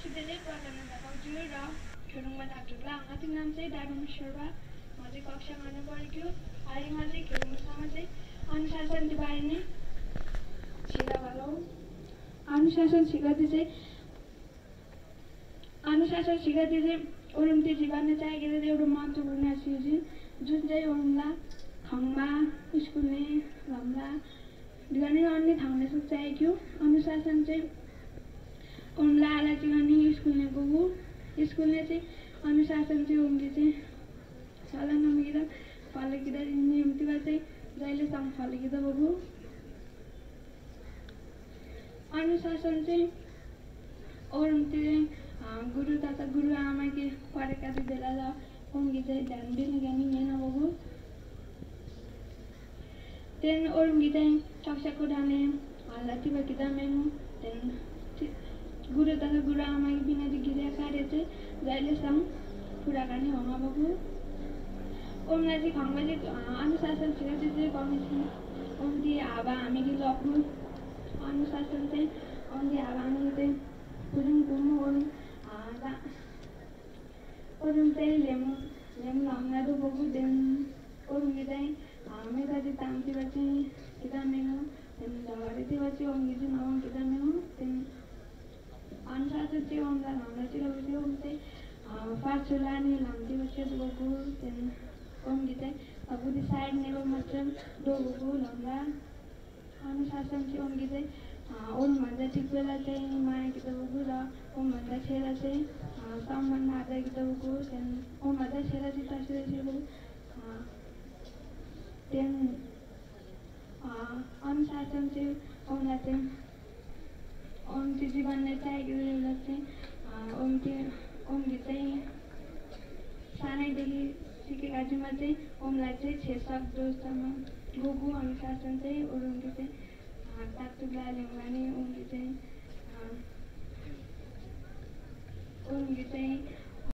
विद्यालय पढ्न गएको र खेरुङमा डाक्टरला आमाको नाम चाहिँ डाडुङ शेर्पा। म चाहिँ कक्षा 8 मा पढेको। अहिले म चाहिँ खेरुङसँग चाहिँ अनुशासनको बारे नै सिका गरौँ। अनुशासन सिकाउँदै चाहिँ ओरुम्ते जीवनमा चाहिएको एउटा महत्त्वपूर्ण चिज जुन चाहिँ ओरुमला खङमा स्कुलले लम्ला गर्ने अन्य ठाउँले चाहिएको। अनुशासन चाहिँ ओरुमला आला चाहिँ स्कुलले गयो। स्कुलले चाहिँ अनुशासन चाहिँ ओरुमले चाहिँ सला नमिरा फलेकिदा नियमतिर चाहिँ जहिलेसम्म फलेकिदा बगु। अनुशासन चाहिँ ओरुमते गुरु तथा गुरु आमा के पढेका बेला उनकी चाहिँ ध्यान दिने ज्ञानी यहाँ नबगु। त्यहाँ ओरुमकी चाहिँ कक्षाको डाने हल्लाती बकिदा मेनु त्यहाँ गुरु तथा गुरु आमा के बिना गिरिया कार्य चाहिँ जहिलेसम्म कुराकानी होमा बगु। ओमलाई चाहिँ खङ्गा चाहिँ अनुशासन सिकाउँदै चाहिँ कमिसन ओमती हावा हामी कि लप्नु अनुशासन चाहिँ ओमती हावा हामी चाहिँ पुरिङ गुम्नु ओरुम चाहिँ लेम हङ्गा दो बगु देन ओरुमले चाहिँ मेरा चाहिँ तामतिर चाहिँ कितामेनु त्यहाँ झगडेतिर चाहिँ ओमले चाहिँ नवम कितामेनु त्यहाँ अनुशासन चाहिँ ओमलाई हङ्गातिर बस्यो। ओम चाहिँ पाठशाला नि लामतिर चाहिँ बगु त्यहाँ ओमले चाहिँ बुद्धि साइड नेबर मात्र दो बगु हङ्गा। अनुशासन चाहिँ ओमले चाहिँ ओरुमभन्दा ठिक बेला चाहिँ माया किताब बगु र ओमभन्दा छेला चाहिँ सम्बन्ध आधार किताब बगु त्यहाँ ओमभन्दा छेला चाहिँ तस्बिर चाहिँ बगु। त्यहाँ अनुशासन चाहिँ ओमलाई चाहिँ ओमको जीवनले चाहिएको बेला चाहिँ ओमले चाहिँ सानैदेखि सिकेका जुमा चाहिँ ओमलाई चाहिँ 6 सक्दोसम्म गगु। अनुशासन चाहिँ ओरुमले चाहिँ ताक्तुकला ल्याउने ओमले चाहिँ